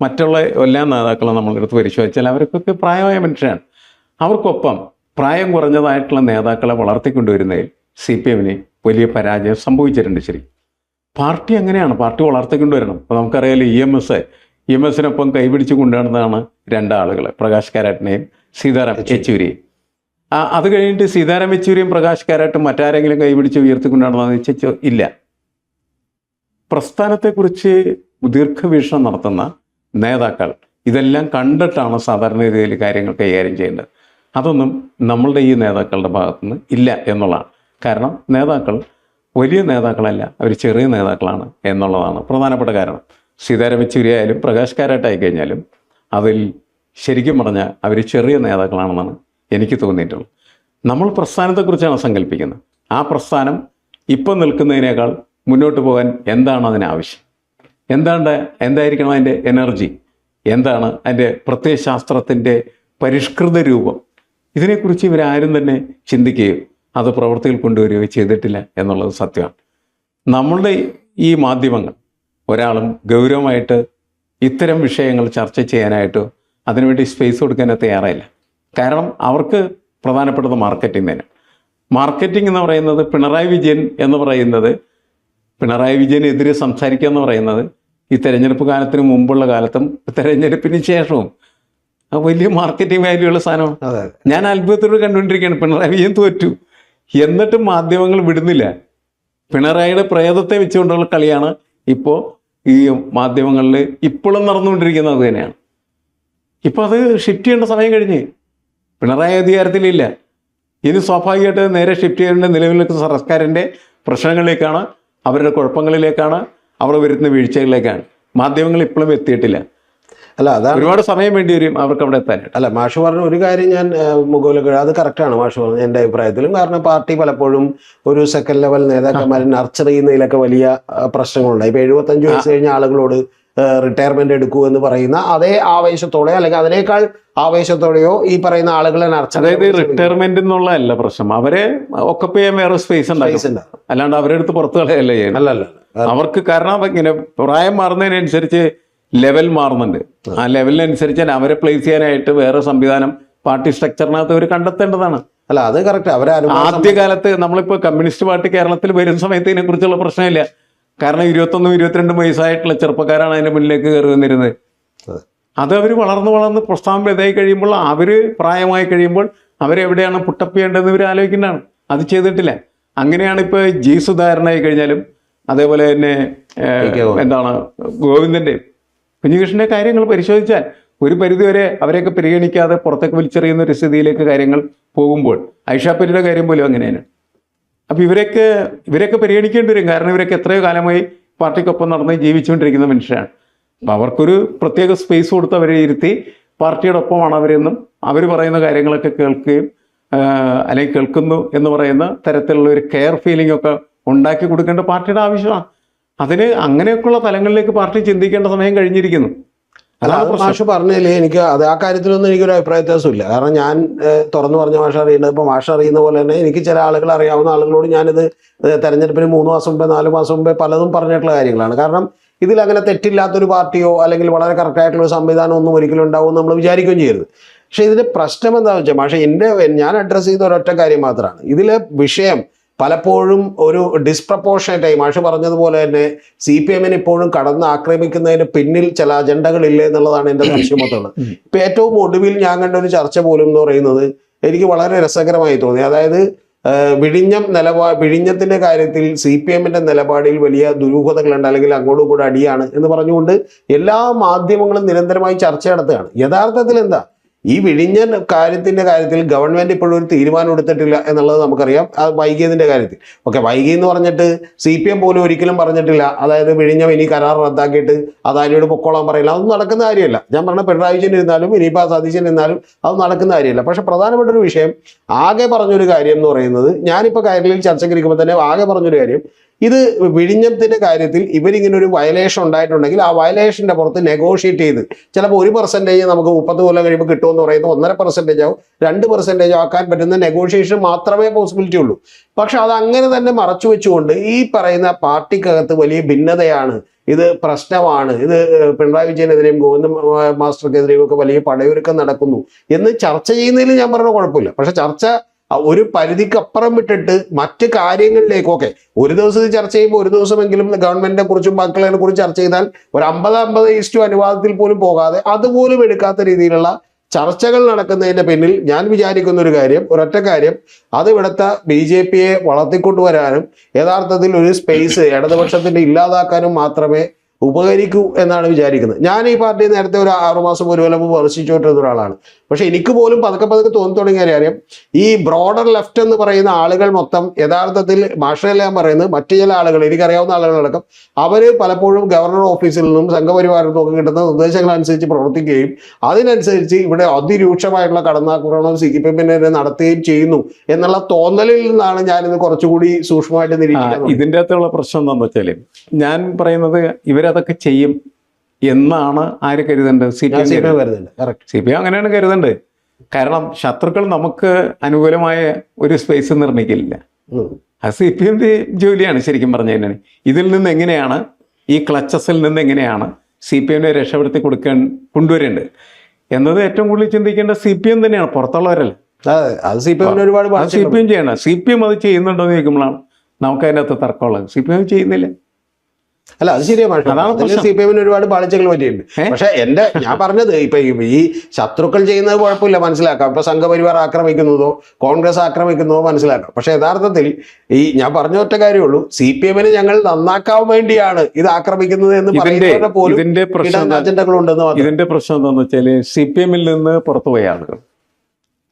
മറ്റുള്ള എല്ലാ നേതാക്കളും നമ്മളെടുത്ത് പരിശോധിച്ചാൽ അവർക്കൊക്കെ പ്രായമായ മനുഷ്യരാണ്. അവർക്കൊപ്പം പ്രായം കുറഞ്ഞതായിട്ടുള്ള നേതാക്കളെ വളർത്തിക്കൊണ്ടുവരുന്നതിൽ CPM-ന് വലിയ പരാജയം സംഭവിച്ചിട്ടുണ്ട്. ശരി, പാർട്ടി അങ്ങനെയാണ്, പാർട്ടി വളർത്തിക്കൊണ്ടുവരണം. അപ്പോൾ നമുക്കറിയാലോ EMS-നൊപ്പം കൈപിടിച്ച് കൊണ്ടുവരുന്നതാണ് രണ്ടാളുകൾ, പ്രകാശ് കാരാട്ടിനെയും സീതാറാം യെച്ചൂരിയും. അത് കഴിഞ്ഞിട്ട് സീതാറാം യെച്ചൂരിയും പ്രകാശ് കാരാട്ടും മറ്റാരെങ്കിലും കൈപിടിച്ച് ഉയർത്തിക്കൊണ്ടുവരണമെന്ന് വെച്ചാൽ ഇല്ല. പ്രസ്ഥാനത്തെക്കുറിച്ച് ദീർഘവീക്ഷണം നടത്തുന്ന നേതാക്കൾ ഇതെല്ലാം കണ്ടിട്ടാണ് സാധാരണ രീതിയിൽ കാര്യങ്ങൾ കൈകാര്യം ചെയ്യേണ്ടത്. അതൊന്നും നമ്മളുടെ ഈ നേതാക്കളുടെ ഭാഗത്തുനിന്ന് ഇല്ല എന്നുള്ളതാണ്. കാരണം നേതാക്കൾ വലിയ നേതാക്കളല്ല, അവർ ചെറിയ നേതാക്കളാണ് എന്നുള്ളതാണ് പ്രധാനപ്പെട്ട കാരണം. സീതാറാം യെച്ചൂരി ആയാലും പ്രകാശ് കാരാട്ടായി കഴിഞ്ഞാലും അതിൽ ശരിക്കും പറഞ്ഞാൽ അവർ ചെറിയ നേതാക്കളാണെന്നാണ് എനിക്ക് തോന്നിയിട്ടുള്ളത്. നമ്മൾ പ്രസ്ഥാനത്തെക്കുറിച്ചാണ് സങ്കല്പിക്കുന്നത്. ആ പ്രസ്ഥാനം ഇപ്പം നിൽക്കുന്നതിനേക്കാൾ മുന്നോട്ട് പോകാൻ എന്താണ് അതിനാവശ്യം, എന്തായിരിക്കണം അതിൻ്റെ എനർജി, എന്താണ് അതിൻ്റെ പ്രത്യയശാസ്ത്രത്തിൻ്റെ പരിഷ്കൃത രൂപം, ഇതിനെക്കുറിച്ച് ഇവരാരും തന്നെ ചിന്തിക്കുകയോ അത് പ്രവർത്തിയിൽ കൊണ്ടുവരികയോ ചെയ്തിട്ടില്ല എന്നുള്ളത് സത്യമാണ്. നമ്മളുടെ ഈ മാധ്യമങ്ങൾ ഒരാളും ഗൗരവമായിട്ട് ഇത്തരം വിഷയങ്ങൾ ചർച്ച ചെയ്യാനായിട്ടോ അതിനുവേണ്ടി സ്പേസ് കൊടുക്കാനോ തയ്യാറായില്ല. കാരണം അവർക്ക് പ്രധാനപ്പെട്ടത് മാർക്കറ്റിംഗ് തന്നെ. മാർക്കറ്റിംഗ് എന്ന് പറയുന്നത് പിണറായി വിജയനെതിരെ സംസാരിക്കുക എന്ന് പറയുന്നത് ഈ തെരഞ്ഞെടുപ്പ് കാലത്തിന് മുമ്പുള്ള കാലത്തും തെരഞ്ഞെടുപ്പിന് ശേഷവും വലിയ മാർക്കറ്റിംഗ് വാല്യൂ ഉള്ള സാധനമാണ്. ഞാൻ അത്ഭുതത്തോട് കണ്ടുകൊണ്ടിരിക്കുകയാണ്. പിണറായി വിജയൻ തോറ്റു, എന്നിട്ടും മാധ്യമങ്ങൾ വിടുന്നില്ല. പിണറായിയുടെ പ്രേതത്തെ വെച്ചുകൊണ്ടുള്ള കളിയാണ് ഇപ്പോൾ ഈ മാധ്യമങ്ങളിൽ ഇപ്പോഴും നടന്നുകൊണ്ടിരിക്കുന്നത്. അത് തന്നെയാണ്. ഇപ്പോൾ അത് ഷിഫ്റ്റ് ചെയ്യേണ്ട സമയം കഴിഞ്ഞ്. പിണറായി അധികാരത്തിലില്ല. ഇനി സ്വാഭാവികമായിട്ട് നേരെ ഷിഫ്റ്റ് ചെയ്യേണ്ട നിലവിലുള്ള സർക്കാരിൻ്റെ പ്രശ്നങ്ങളിലേക്കാണ്, അവരുടെ കുഴപ്പങ്ങളിലേക്കാണ്, അവർ വരുന്ന വീഴ്ചകളിലേക്കാണ്. മാധ്യമങ്ങൾ ഇപ്പോഴും എത്തിയിട്ടില്ല. അല്ല, അതാണ് ഒരുപാട് സമയം വേണ്ടി വരും അവർക്ക് അവിടെ എത്താൻ. അല്ല, മാഷ് പറഞ്ഞ ഒരു കാര്യം ഞാൻ മുഖവിലേക്ക് അത് കറക്റ്റാണ് മാഷ് പറഞ്ഞത് എൻ്റെ അഭിപ്രായത്തിലും. കാരണം പാർട്ടി പലപ്പോഴും ഒരു സെക്കൻഡ് ലെവൽ നേതാക്കന്മാരെ നർച്ചർ ചെയ്യുന്നതിലൊക്കെ വലിയ പ്രശ്നങ്ങളുണ്ട്. ഇപ്പോൾ 75 വയസ്സ് കഴിഞ്ഞ ആളുകളോട് റിട്ടയർമെന്റ് എടുക്കൂ എന്ന് പറയുന്ന അതേ ആവേശത്തോടെ അല്ലെങ്കിൽ അതിനേക്കാൾ ആവേശത്തോടെയോ ഈ പറയുന്ന ആളുകളെ നർച്ചർ, അതായത് റിട്ടയർമെന്റ് എന്നുള്ളതല്ല പ്രശ്നം, അവരെ ഒക്കപ്പ് ചെയ്യാൻ വേറെ സ്പേസ് ഉണ്ടാവും. അല്ലാണ്ട് അവരെ അടുത്ത് പുറത്തു കളയല്ല ചെയ്യണം. അല്ലല്ല, അവർക്ക് കാരണം ഇങ്ങനെ പ്രായം മാറുന്നതിനനുസരിച്ച് ലെവൽ മാറുന്നുണ്ട്. ആ ലെവലിനനുസരിച്ച് അവരെ പ്ലേസ് ചെയ്യാനായിട്ട് വേറെ സംവിധാനം പാർട്ടി സ്ട്രക്ചറിനകത്ത് അവർ കണ്ടെത്തേണ്ടതാണ്. അല്ല, അത് കറക്റ്റ്. അവരെ ആദ്യകാലത്ത് നമ്മളിപ്പോൾ കമ്മ്യൂണിസ്റ്റ് പാർട്ടി കേരളത്തിൽ വരുന്ന സമയത്ത് ഇതിനെക്കുറിച്ചുള്ള പ്രശ്നമില്ല. കാരണം 21-22 വയസ്സായിട്ടുള്ള ചെറുപ്പക്കാരാണ് അതിൻ്റെ മുന്നിലേക്ക് കയറി വന്നിരുന്നത്. അത് അവർ വളർന്ന് പ്രസ്ഥാനം ഇതായി കഴിയുമ്പോൾ, അവർ പ്രായമായി കഴിയുമ്പോൾ അവരെവിടെയാണ് പുട്ടപ്പ് ചെയ്യേണ്ടതെന്ന് ഇവർ ആലോചിക്കേണ്ടതാണ്. അത് ചെയ്തിട്ടില്ല. അങ്ങനെയാണ് ഇപ്പോൾ ജി സുധാകരനായി കഴിഞ്ഞാലും അതേപോലെ തന്നെ എന്താണ് ഗോവിന്ദൻ്റെ കുഞ്ഞികൃഷ്ണൻ്റെ കാര്യങ്ങൾ പരിശോധിച്ചാൽ ഒരു പരിധിവരെ അവരെയൊക്കെ പരിഗണിക്കാതെ പുറത്തേക്ക് വലിച്ചെറിയുന്ന ഒരു സ്ഥിതിയിലേക്ക് കാര്യങ്ങൾ പോകുമ്പോൾ ഐഷാപ്പരിയുടെ കാര്യം പോലും അങ്ങനെയാണ്. അപ്പോൾ ഇവരെയൊക്കെ പരിഗണിക്കേണ്ടി വരും. കാരണം ഇവരൊക്കെ എത്രയോ കാലമായി പാർട്ടിക്കൊപ്പം നടന്ന് ജീവിച്ചുകൊണ്ടിരിക്കുന്ന മനുഷ്യരാണ്. അപ്പോൾ അവർക്കൊരു പ്രത്യേക സ്പേസ് കൊടുത്ത് അവരെ ഇരുത്തി പാർട്ടിയുടെ ഒപ്പമാണ് അവരെന്നും അവർ പറയുന്ന കാര്യങ്ങളൊക്കെ കേൾക്കുകയും അല്ലെങ്കിൽ കേൾക്കുന്നു എന്ന് പറയുന്ന തരത്തിലുള്ള ഒരു കെയർ ഫീലിംഗ് ഒക്കെ ഉണ്ടാക്കി കൊടുക്കേണ്ട പാർട്ടിയുടെ ആവശ്യമാണ്. അതിന് അങ്ങനെയൊക്കെയുള്ള തലങ്ങളിലേക്ക് പാർട്ടി ചിന്തിക്കേണ്ട സമയം കഴിഞ്ഞിരിക്കുന്നു. മാഷ് പറഞ്ഞതിൽ എനിക്ക് ആ കാര്യത്തിലൊന്നും എനിക്കൊരു അഭിപ്രായ വ്യത്യാസമില്ല. കാരണം ഞാൻ തുറന്നു പറഞ്ഞ മാഷ അറിയേണ്ടത്, ഇപ്പോൾ മാഷ അറിയുന്ന പോലെ തന്നെ എനിക്ക് ചില ആളുകൾ, അറിയാവുന്ന ആളുകളോട് ഞാനിത് തെരഞ്ഞെടുപ്പിന് 3 മാസം മുമ്പേ 4 മാസം മുമ്പേ പലതും പറഞ്ഞിട്ടുള്ള കാര്യങ്ങളാണ്. കാരണം ഇതിൽ അങ്ങനെ തെറ്റില്ലാത്തൊരു പാർട്ടിയോ അല്ലെങ്കിൽ വളരെ കറക്റ്റായിട്ടുള്ള സംവിധാനം ഒന്നും ഒരിക്കലും ഉണ്ടാവും നമ്മൾ വിചാരിക്കുകയും ചെയ്യരുത്. പക്ഷേ ഇതിൻ്റെ പ്രശ്നം എന്താണെന്ന് വെച്ചാൽ മാഷ ഞാൻ അഡ്രസ്സ് ചെയ്ത ഒരൊറ്റ കാര്യം മാത്രമാണ്. ഇതിലെ വിഷയം പലപ്പോഴും ഒരു ഡിസ്പ്രപ്പോർഷനേറ്റായി മാഷ് പറഞ്ഞതുപോലെ തന്നെ CPM-നെ ഇപ്പോഴും കടന്ന് ആക്രമിക്കുന്നതിന് പിന്നിൽ ചില അജണ്ടകളില്ലേ എന്നുള്ളതാണ് എൻ്റെ സംശയമൊത്തുള്ളത്. ഇപ്പം ഏറ്റവും ഒടുവിൽ ഞാൻ കണ്ട ഒരു ചർച്ച പോലും എന്ന് പറയുന്നത് എനിക്ക് വളരെ രസകരമായി തോന്നി. അതായത് വിഴിഞ്ഞത്തിൻ്റെ കാര്യത്തിൽ CPM-ന്റെ നിലപാടിൽ വലിയ ദുരൂഹതകളുണ്ട്, അല്ലെങ്കിൽ അങ്ങോട്ടും ഇങ്ങോട്ടും അടിയാണ് എന്ന് പറഞ്ഞുകൊണ്ട് എല്ലാ മാധ്യമങ്ങളും നിരന്തരമായി ചർച്ച നടത്തുകയാണ്. യഥാർത്ഥത്തിൽ എന്താ ഈ വിഴിഞ്ഞൻ കാര്യത്തിൽ ഗവൺമെന്റ് ഇപ്പോഴും ഒരു തീരുമാനം എടുത്തിട്ടില്ല എന്നുള്ളത് നമുക്കറിയാം. അത് വൈകിയതിന്റെ കാര്യത്തിൽ വൈകി എന്ന് പറഞ്ഞിട്ട് CPM പോലും ഒരിക്കലും പറഞ്ഞിട്ടില്ല, അതായത് വിഴിഞ്ഞം ഇനി കരാർ റദ്ദാക്കിയിട്ട് അദാനിയോട് പൊക്കോളാൻ പറയില്ല. അതൊന്നും നടക്കുന്ന കാര്യമല്ല. ഞാൻ പറഞ്ഞ പിണറായി വിജയൻ ഇരുന്നാലും ഇനിയിപ്പോൾ സതീശൻ ഇരുന്നാലും അത് നടക്കുന്ന കാര്യമല്ല. പക്ഷെ പ്രധാനപ്പെട്ട ഒരു വിഷയം ആകെ പറഞ്ഞൊരു കാര്യം എന്ന് പറയുന്നത്, ഞാനിപ്പോൾ കാര്യങ്ങളിൽ ചർച്ചയ്ക്ക് ഇരിക്കുമ്പോൾ തന്നെ ആകെ പറഞ്ഞൊരു കാര്യം, ഇത് വിഴിഞ്ഞത്തിൻ്റെ കാര്യത്തിൽ ഇവരിങ്ങനെ ഒരു വയലേഷൻ ഉണ്ടായിട്ടുണ്ടെങ്കിൽ ആ വയലേഷൻ്റെ പുറത്ത് നെഗോഷിയേറ്റ് ചെയ്ത് ചിലപ്പോൾ 1% നമുക്ക് 30 കൊല്ലം കഴിയുമ്പോൾ കിട്ടുമെന്ന് പറയുന്നത് 1.5% 2% ആക്കാൻ പറ്റുന്ന നെഗോഷിയേഷൻ മാത്രമേ പോസിബിലിറ്റി ഉള്ളൂ. പക്ഷെ അത് അങ്ങനെ തന്നെ മറച്ചു വെച്ചുകൊണ്ട് ഈ പറയുന്ന പാർട്ടിക്കകത്ത് വലിയ ഭിന്നതയാണ്, ഇത് പ്രശ്നമാണ്, ഇത് പിണറായി വിജയനെതിരെയും ഗോവിന്ദ മാസ്റ്റർക്കെതിരെയും ഒക്കെ വലിയ പടയൊരുക്കം നടക്കുന്നു എന്ന് ചർച്ച ചെയ്യുന്നതിൽ ഞാൻ പറഞ്ഞ കുഴപ്പമില്ല. പക്ഷെ ചർച്ച ഒരു പരിധിക്കപ്പുറം വിട്ടിട്ട് മറ്റ് കാര്യങ്ങളിലേക്കൊക്കെ ഒരു ദിവസം ചർച്ച ചെയ്യുമ്പോൾ ഒരു ദിവസമെങ്കിലും ഗവൺമെന്റിനെ കുറിച്ചും മക്കളെ കുറിച്ച് ചർച്ച ചെയ്താൽ ഒരു 50-50 അനുവാദത്തിൽ പോലും പോകാതെ അതുപോലും എടുക്കാത്ത രീതിയിലുള്ള ചർച്ചകൾ നടക്കുന്നതിൻ്റെ പിന്നിൽ ഞാൻ വിചാരിക്കുന്ന ഒരു കാര്യം, ഒരൊറ്റ കാര്യം, അത് ഇവിടുത്തെ BJP-യെ വളർത്തിക്കൊണ്ടുവരാനും യഥാർത്ഥത്തിൽ ഒരു സ്പേസ് ഇടതുപക്ഷത്തിൻ്റെ ഇല്ലാതാക്കാനും മാത്രമേ ഉപകരിക്കൂ എന്നാണ് വിചാരിക്കുന്നത്. ഞാൻ ഈ പാർട്ടി നേരത്തെ ഒരു 6 മാസം 1 കൊല്ലം വർഷിച്ചുകൊണ്ടിരുന്ന ഒരാളാണ്. പക്ഷെ എനിക്ക് പോലും പതുക്കെ തോന്നി തുടങ്ങിയ കാര്യം, ഈ ബ്രോഡർ ലെഫ്റ്റ് എന്ന് പറയുന്ന ആളുകൾ മൊത്തം യഥാർത്ഥത്തിൽ ഭാഷയെല്ലാം പറയുന്നത് മറ്റു ചില ആളുകൾ, എനിക്കറിയാവുന്ന ആളുകളടക്കം, അവർ പലപ്പോഴും ഗവർണർ ഓഫീസിൽ നിന്നും സംഘപരിവാറിൽ നിന്നും കിട്ടുന്ന നിർദ്ദേശങ്ങൾ അനുസരിച്ച് പ്രവർത്തിക്കുകയും അതിനനുസരിച്ച് ഇവിടെ അതിരൂക്ഷമായിട്ടുള്ള കടന്നാക്രമണം CPM-നെതിരെ നടത്തുകയും ചെയ്യുന്നു എന്നുള്ള തോന്നലിൽ നിന്നാണ് ഞാനിത് കുറച്ചുകൂടി സൂക്ഷ്മമായിട്ട് നിരീക്ഷിക്കുന്നത്. ഇതിൻ്റെ അകത്തുള്ള പ്രശ്നം എന്താണെന്ന് വെച്ചാൽ, ഞാൻ പറയുന്നത് ഇവരതൊക്കെ ചെയ്യും എന്നാണ് ആര് കരുതേണ്ടത്? CPM അങ്ങനെയാണ് കരുതേണ്ടത്. കാരണം ശത്രുക്കൾ നമുക്ക് അനുകൂലമായ ഒരു സ്പേസ് നിർമ്മിക്കില്ല. അത് CPM ജോലിയാണ് ശരിക്കും പറഞ്ഞു കഴിഞ്ഞാൽ. ഇതിൽ നിന്ന് എങ്ങനെയാണ്, ഈ ക്ലച്ചസിൽ നിന്ന് എങ്ങനെയാണ് CPM-നെ രക്ഷപ്പെടുത്തി കൊണ്ടുവരേണ്ടത് എന്നത് ഏറ്റവും കൂടുതൽ ചിന്തിക്കേണ്ട CPM തന്നെയാണ്, പുറത്തുള്ളവരല്ല. അതെ, അത് CPM ഒരുപാട് CPM ചെയ്യണം. CPM അത് ചെയ്യുന്നുണ്ടോ എന്ന് ചോദിക്കുമ്പോഴാണ് നമുക്ക് അതിനകത്ത് തർക്കമുള്ളത്. CPM ചെയ്യുന്നില്ല. അല്ല, അത് ശരിയാണ്. CPM ഒരുപാട് പാളിച്ചകൾ പറ്റിയിട്ടുണ്ട്. പക്ഷെ ഞാൻ പറഞ്ഞത് ഇപ്പൊ ഈ ശത്രുക്കൾ ചെയ്യുന്നത് കുഴപ്പമില്ല, മനസ്സിലാക്കാം. ഇപ്പൊ സംഘപരിവാർ ആക്രമിക്കുന്നതോ കോൺഗ്രസ് ആക്രമിക്കുന്നതോ മനസ്സിലാക്കാം. പക്ഷെ യഥാർത്ഥത്തിൽ ഞാൻ പറഞ്ഞ ഒറ്റ കാര്യമുള്ളൂ, CPM-നെ ഞങ്ങൾ നന്നാക്കാൻ വേണ്ടിയാണ് ഇത് ആക്രമിക്കുന്നത് എന്ന് പറയുന്നവരുടെ പോലും അജണ്ടകളുണ്ടെന്ന് മാത്രം. ഇതിന്റെ പ്രശ്നം എന്താണെന്ന് വെച്ചാൽ CPM-ൽ നിന്ന് പുറത്തുപോയ ആളുകൾ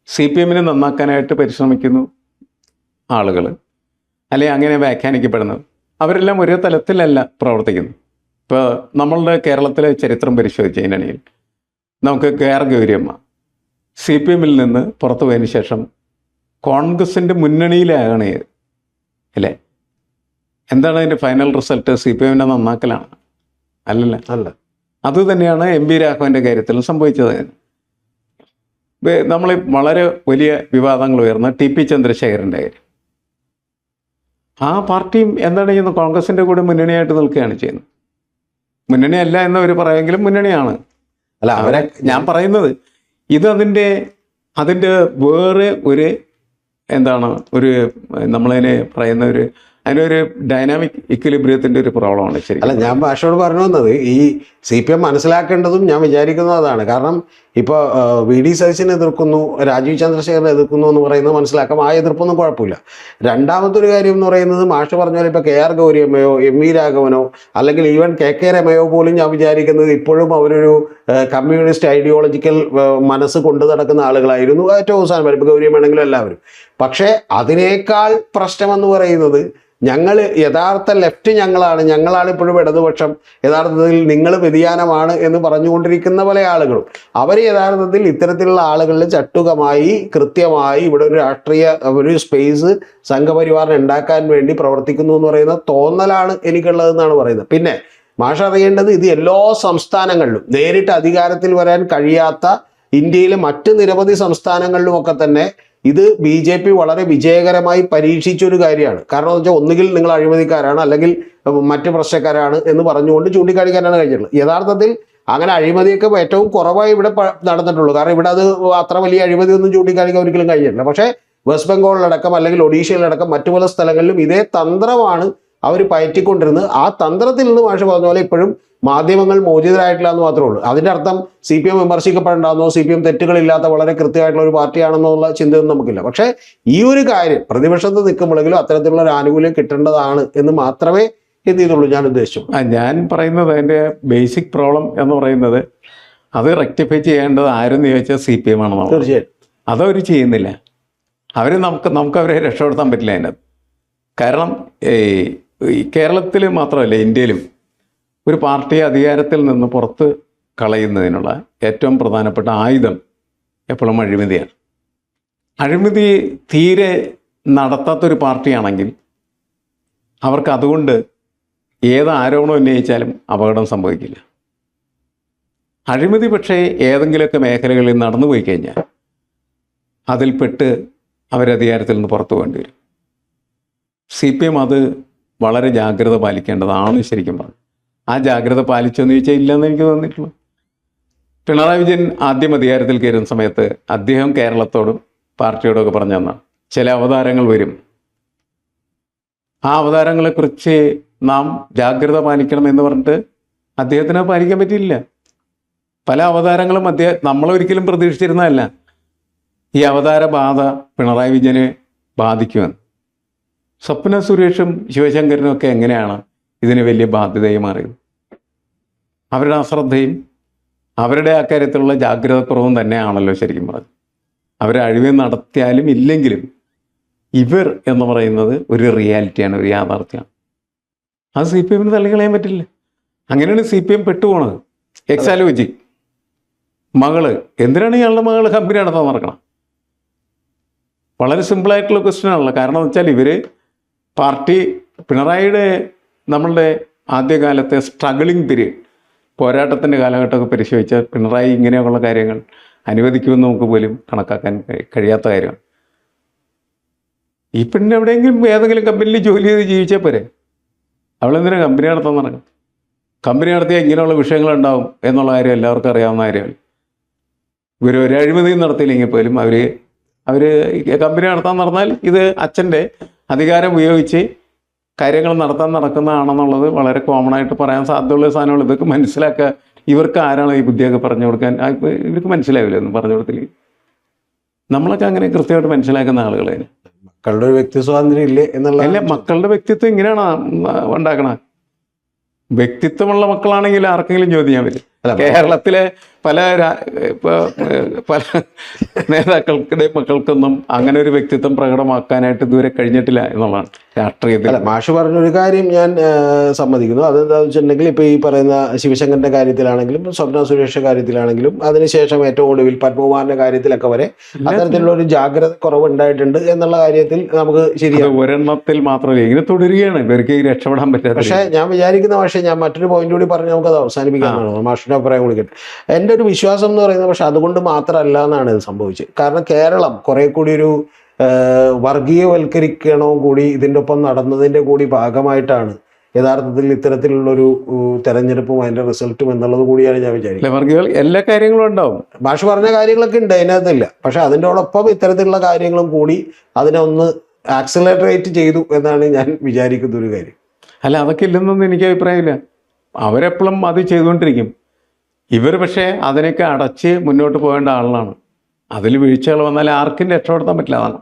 CPM-നെ നന്നാക്കാനായിട്ട് പരിശ്രമിക്കുന്നു ആളുകൾ, അല്ലെങ്കിൽ അങ്ങനെ വ്യാഖ്യാനിക്കപ്പെടുന്നത്, അവരെല്ലാം ഒരേ തലത്തിലല്ല പ്രവർത്തിക്കുന്നു. ഇപ്പോൾ നമ്മളുടെ കേരളത്തിലെ ചരിത്രം പരിശോധിച്ച് കഴിഞ്ഞാണെങ്കിൽ നമുക്ക് KR ഗൗരിയമ്മ CPM-ൽ നിന്ന് പുറത്തു പോയതിന് ശേഷം കോൺഗ്രസിൻ്റെ മുന്നണിയിലാകണേ അല്ലേ? എന്താണ് അതിൻ്റെ ഫൈനൽ റിസൾട്ട്? CPM-നെ നന്നാക്കലാണ്, അല്ലല്ല? അല്ല. അതുതന്നെയാണ് MV രാഘവൻ്റെ കാര്യത്തിലും സംഭവിച്ചത്. നമ്മൾ വളരെ വലിയ വിവാദങ്ങൾ ഉയർന്ന TP ചന്ദ്രശേഖരൻ്റെ കാര്യം, ആ പാർട്ടിയും എന്താണ് ചെയ്യുന്നത്? കോൺഗ്രസിൻ്റെ കൂടെ മുന്നണിയായിട്ട് നിൽക്കുകയാണ് ചെയ്യുന്നത്. മുന്നണിയല്ല എന്നവർ പറയുമെങ്കിലും മുന്നണിയാണ്. അല്ല, അവരെ ഞാൻ പറയുന്നത് ഇത് അതിൻ്റെ വേറെ ഒരു ഒരു നമ്മളതിനെ പറയുന്ന അതിനൊരു ഡൈനാമിക് ഇക്വിലിബ്രിയത്തിൻ്റെ ഒരു പ്രോബ്ലമാണ്. ശരി. അല്ല, ഞാൻ ഭാഷയോട് പറഞ്ഞു വന്നത് ഈ CPM മനസ്സിലാക്കേണ്ടതും ഞാൻ വിചാരിക്കുന്നത് അതാണ്. കാരണം ഇപ്പോൾ VD സതീശനെ എതിർക്കുന്നു, രാജീവ് ചന്ദ്രശേഖരനെ എതിർക്കുന്നു എന്ന് പറയുന്നത് മനസ്സിലാക്കാം. ആ എതിർപ്പൊന്നും കുഴപ്പമില്ല. രണ്ടാമത്തെ ഒരു കാര്യം എന്ന് പറയുന്നത്, മാഷ് പറഞ്ഞ പോലെ ഇപ്പോൾ KR ഗൗരിയമ്മയോ MV രാഘവനോ അല്ലെങ്കിൽ ഈവൻ KK രമയോ പോലും ഞാൻ വിചാരിക്കുന്നത് ഇപ്പോഴും അവരൊരു കമ്മ്യൂണിസ്റ്റ് ഐഡിയോളജിക്കൽ മനസ്സ് കൊണ്ടു നടക്കുന്ന ആളുകളായിരുന്നു ഏറ്റവും അവസാനം. ഇപ്പോൾ ഗൗരിയമ്മയാണെങ്കിലും എല്ലാവരും. പക്ഷേ അതിനേക്കാൾ പ്രശ്നമെന്ന് പറയുന്നത്, ഞങ്ങൾ യഥാർത്ഥ ലെഫ്റ്റ് ഞങ്ങളാണ് ഇപ്പോഴും ഇടതുപക്ഷം, യഥാർത്ഥത്തിൽ നിങ്ങൾ വ്യതിയാനമാണ് എന്ന് പറഞ്ഞുകൊണ്ടിരിക്കുന്ന പല ആളുകളും അവർ യഥാർത്ഥത്തിൽ ഇത്തരത്തിലുള്ള ആളുകളിൽ ചട്ടുകമായി കൃത്യമായി ഇവിടെ ഒരു രാഷ്ട്രീയ ഒരു സ്പേസ് സംഘപരിവാറിന് ഉണ്ടാക്കാൻ വേണ്ടി പ്രവർത്തിക്കുന്നു എന്ന് പറയുന്ന തോന്നലാണ് എനിക്കുള്ളതെന്നാണ് പറയുന്നത്. പിന്നെ മാഷ് അറിയേണ്ടത്, ഇത് എല്ലാ സംസ്ഥാനങ്ങളിലും നേരിട്ട് അധികാരത്തിൽ വരാൻ കഴിയാത്ത ഇന്ത്യയിലെ മറ്റ് നിരവധി സംസ്ഥാനങ്ങളിലുമൊക്കെ തന്നെ ഇത് BJP വളരെ വിജയകരമായി പരീക്ഷിച്ചൊരു കാര്യമാണ്. കാരണം എന്ന് വെച്ചാൽ ഒന്നുകിൽ നിങ്ങൾ അഴിമതിക്കാരാണ് അല്ലെങ്കിൽ മറ്റ് പ്രശ്നക്കാരാണ് എന്ന് പറഞ്ഞുകൊണ്ട് ചൂണ്ടിക്കാണിക്കാനാണ് കഴിഞ്ഞിട്ടുള്ളത്. യഥാർത്ഥത്തിൽ അങ്ങനെ അഴിമതിയൊക്കെ ഏറ്റവും കുറവായി ഇവിടെ നടന്നിട്ടുള്ളൂ. കാരണം ഇവിടെ അത് അത്ര വലിയ അഴിമതിയൊന്നും ചൂണ്ടിക്കാണിക്കാൻ ഒരിക്കലും കഴിഞ്ഞിട്ടില്ല. പക്ഷേ വെസ്റ്റ് ബംഗാളിലടക്കം അല്ലെങ്കിൽ ഒഡീഷയിലടക്കം മറ്റു പല സ്ഥലങ്ങളിലും ഇതേ തന്ത്രമാണ് അവർ പയറ്റിക്കൊണ്ടിരുന്നത്. ആ തന്ത്രത്തിൽ നിന്ന് മാഷ് പറഞ്ഞ പോലെ ഇപ്പോഴും മാധ്യമങ്ങൾ മോചിതരായിട്ടില്ല എന്ന് മാത്രമേ ഉള്ളൂ. അതിൻ്റെ അർത്ഥം CPM വിമർശിക്കപ്പെടേണ്ടെന്നോ CPM തെറ്റുകളില്ലാത്ത വളരെ കൃത്യമായിട്ടുള്ള ഒരു പാർട്ടിയാണെന്നുള്ള ചിന്തയൊന്നും നമുക്കില്ല. പക്ഷേ ഈ ഒരു കാര്യം പ്രതിപക്ഷത്ത് നിൽക്കുമ്പോഴെങ്കിലും അത്തരത്തിലുള്ള ഒരു ആനുകൂല്യം കിട്ടേണ്ടതാണ് എന്ന് മാത്രമേ എന്ത് ചെയ്തുള്ളൂ ഞാൻ ഉദ്ദേശിച്ചു. ഞാൻ പറയുന്നത് അതിൻ്റെ ബേസിക് പ്രോബ്ലം എന്ന് പറയുന്നത് അത് റെക്ടിഫൈ ചെയ്യേണ്ടത് ആരെന്ന് ചോദിച്ചാൽ CPM ആണെന്നാണ്. തീർച്ചയായും അതവർ ചെയ്യുന്നില്ല. നമുക്ക് അവരെ രക്ഷപ്പെടുത്താൻ പറ്റില്ല അതിനകത്ത്. കാരണം ഈ കേരളത്തിൽ മാത്രമല്ല ഇന്ത്യയിലും ഒരു പാർട്ടിയെ അധികാരത്തിൽ നിന്ന് പുറത്ത് കളയുന്നതിനുള്ള ഏറ്റവും പ്രധാനപ്പെട്ട ആയുധം എപ്പോഴും അഴിമതിയാണ്. അഴിമതി തീരെ നടത്താത്തൊരു പാർട്ടിയാണെങ്കിൽ അവർക്ക് അതുകൊണ്ട് ഏത് ആരോപണം ഉന്നയിച്ചാലും അപകടം സംഭവിക്കില്ല. അഴിമതി പക്ഷേ ഏതെങ്കിലുമൊക്കെ മേഖലകളിൽ നടന്നു പോയി കഴിഞ്ഞാൽ അതിൽപ്പെട്ട് അവരധികാരത്തിൽ നിന്ന് പുറത്തു പോകേണ്ടി വരും. CPM അത് വളരെ ജാഗ്രത പാലിക്കേണ്ടതാണ് ശരിക്കും പറഞ്ഞു. ആ ജാഗ്രത പാലിച്ചെന്ന് ചോദിച്ചാൽ ഇല്ലെന്ന് എനിക്ക് തോന്നിയിട്ടുള്ളൂ. പിണറായി വിജയൻ ആദ്യം അധികാരത്തിൽ കയറുന്ന സമയത്ത് അദ്ദേഹം കേരളത്തോടും പാർട്ടിയോടൊക്കെ പറഞ്ഞു തന്നാണ് ചില അവതാരങ്ങൾ വരും, ആ അവതാരങ്ങളെക്കുറിച്ച് നാം ജാഗ്രത പാലിക്കണം എന്ന് പറഞ്ഞിട്ട് അദ്ദേഹത്തിന് പാലിക്കാൻ പറ്റിയില്ല. പല അവതാരങ്ങളും നമ്മളൊരിക്കലും പ്രതീക്ഷിച്ചിരുന്നതല്ല ഈ അവതാര ബാധ പിണറായി വിജയനെ ബാധിക്കുമെന്ന്. സ്വപ്ന സുരേഷും ശിവശങ്കരനും ഒക്കെ എങ്ങനെയാണ് ഇതിന് വലിയ ബാധ്യതയായി മാറിയത്? അവരുടെ അശ്രദ്ധയും അവരുടെ അക്കാര്യത്തിലുള്ള ജാഗ്രതക്കുറവും തന്നെയാണല്ലോ ശരിക്കും പറഞ്ഞത്. അവർ അഴിമതി നടത്തിയാലും ഇല്ലെങ്കിലും ഇവർ എന്ന് പറയുന്നത് ഒരു റിയാലിറ്റിയാണ്, ഒരു യാഥാർത്ഥ്യമാണ്. അത് CPM-ന് തള്ളിക്കളയാൻ പറ്റില്ല. അങ്ങനെയാണ് CPM പെട്ടുപോണത്. എക്സാലോജി മകള് എന്തിനാണ് ഇയാളുടെ മകള് കമ്പനി നടത്താൻ നടക്കണം? വളരെ സിമ്പിളായിട്ടുള്ള ക്വസ്റ്റ്യനാണല്ലോ. കാരണം എന്ന് വെച്ചാൽ ഇവർ പാർട്ടി പിണറായിയുടെ നമ്മളുടെ ആദ്യകാലത്തെ സ്ട്രഗിളിങ് പീരീഡ് പോരാട്ടത്തിൻ്റെ കാലഘട്ടമൊക്കെ പരിശോധിച്ചാൽ പിണറായി ഇങ്ങനെയുള്ള കാര്യങ്ങൾ അനുവദിക്കുമെന്ന് നമുക്ക് പോലും കണക്കാക്കാൻ കഴിയാത്ത കാര്യമാണ്. ഈ പെണ്ണിന് എവിടെയെങ്കിലും ഏതെങ്കിലും കമ്പനിയിൽ ജോലി ചെയ്ത് ജീവിച്ചാൽ പോരെ? അവളെന്തിനാ കമ്പനി നടത്താൻ നടക്കും? കമ്പനി നടത്തിയാൽ ഇങ്ങനെയുള്ള വിഷയങ്ങളുണ്ടാവും എന്നുള്ള കാര്യം എല്ലാവർക്കും അറിയാവുന്ന കാര്യമാണ്. ഇവർ ഒരു അഴിമതിയും നടത്തിയില്ലെങ്കിൽ പോലും അവർ കമ്പനി നടന്നാൽ ഇത് അച്ഛൻ്റെ അധികാരം ഉപയോഗിച്ച് കാര്യങ്ങൾ നടക്കുന്നതാണെന്നുള്ളത് വളരെ കോമൺ ആയിട്ട് പറയാൻ സാധ്യതയുള്ള സാധനങ്ങൾ. ഇതൊക്കെ മനസ്സിലാക്കുക. ഇവർക്ക് ആരാണ് ഈ ബുദ്ധിയൊക്കെ പറഞ്ഞു കൊടുക്കാൻ? ഇവർക്ക് മനസ്സിലാവില്ല ഒന്നും പറഞ്ഞു കൊടുത്തില്ല. നമ്മളൊക്കെ അങ്ങനെ കൃത്യമായിട്ട് മനസ്സിലാക്കുന്ന ആളുകളെ. മക്കളുടെ ഒരു വ്യക്തി സ്വാതന്ത്ര്യം ഇല്ലേ എന്നുള്ള അല്ല, മക്കളുടെ വ്യക്തിത്വം ഇങ്ങനെയാണ് ഉണ്ടാക്കണത്. വ്യക്തിത്വമുള്ള മക്കളാണെങ്കിൽ ആർക്കെങ്കിലും ചോദ്യം ചെയ്യാൻ പറ്റും. കേരളത്തിലെ പല നേതാക്കളുടെ മക്കൾക്കൊന്നും അങ്ങനെ ഒരു വ്യക്തിത്വം പ്രകടമാക്കാനായിട്ട് ഇതുവരെ കഴിഞ്ഞിട്ടില്ല എന്നുള്ളതാണ് രാഷ്ട്രീയത്തിൽ. അല്ല, മാഷ് പറഞ്ഞൊരു കാര്യം ഞാൻ സമ്മതിക്കുന്നു. അതെന്താണെന്ന് വെച്ചിട്ടുണ്ടെങ്കിൽ ഇപ്പോൾ ഈ പറയുന്ന ശിവശങ്കറിന്റെ കാര്യത്തിലാണെങ്കിലും സ്വപ്ന സുരേഷിന്റെ കാര്യത്തിലാണെങ്കിലും അതിനുശേഷം ഏറ്റവും ഒടുവിൽ പത്മകുമാറിന്റെ കാര്യത്തിലൊക്കെ വരെ അത്തരത്തിലുള്ള ഒരു ജാഗ്രത കുറവ് ഉണ്ടായിട്ടുണ്ട് എന്നുള്ള കാര്യത്തിൽ നമുക്ക് ശരിയാണ്. ഒരെണ്ണത്തിൽ മാത്രമല്ല, ഇങ്ങനെ തുടരുകയാണ്, ഇവർക്ക് രക്ഷപ്പെടാൻ പറ്റാത്ത. പക്ഷേ ഞാൻ വിചാരിക്കുന്ന പക്ഷേ ഞാൻ മറ്റൊരു പോയിന്റ് കൂടി പറഞ്ഞ് നമുക്കത് അവസാനിപ്പിക്കാനാണ്. മാഷിന്റെ അഭിപ്രായം കൂടി കേട്ടു. എൻ്റെ ഒരു വിശ്വാസം എന്ന് പറയുന്നത് പക്ഷെ അതുകൊണ്ട് മാത്രമല്ല എന്നാണ് ഇത് സംഭവിച്ചത്. കാരണം കേരളം കുറെ കൂടി ഒരു വർഗീയവൽക്കരിക്കണവും കൂടി ഇതിൻ്റെ ഒപ്പം നടന്നതിൻ്റെ കൂടി ഭാഗമായിട്ടാണ് യഥാർത്ഥത്തിൽ ഇത്തരത്തിലുള്ളൊരു തെരഞ്ഞെടുപ്പും അതിൻ്റെ റിസൾട്ടും എന്നുള്ളത് കൂടിയാണ് ഞാൻ വിചാരിക്കുന്നത്. എല്ലാ കാര്യങ്ങളും ഉണ്ടാവും. ഭാഷ പറഞ്ഞ കാര്യങ്ങളൊക്കെ ഉണ്ട്, അതിനകത്തില്ല. പക്ഷെ അതിൻ്റെയോടൊപ്പം ഇത്തരത്തിലുള്ള കാര്യങ്ങളും കൂടി അതിനെ ഒന്ന് ആക്സിലറേറ്റ് ചെയ്തു എന്നാണ് ഞാൻ വിചാരിക്കുന്ന ഒരു കാര്യം. അല്ല, അതൊക്കെ ഇല്ലെന്നൊന്നും എനിക്ക് അഭിപ്രായമില്ല. അവരെപ്പോഴും അത് ചെയ്തുകൊണ്ടിരിക്കും. ഇവർ പക്ഷേ അതിനൊക്കെ അടച്ച് മുന്നോട്ട് പോകേണ്ട ആളാണ്. അതിൽ വീഴ്ചകൾ വന്നാൽ ആർക്കും രക്ഷപ്പെടുത്താൻ പറ്റില്ല. അതാണ്.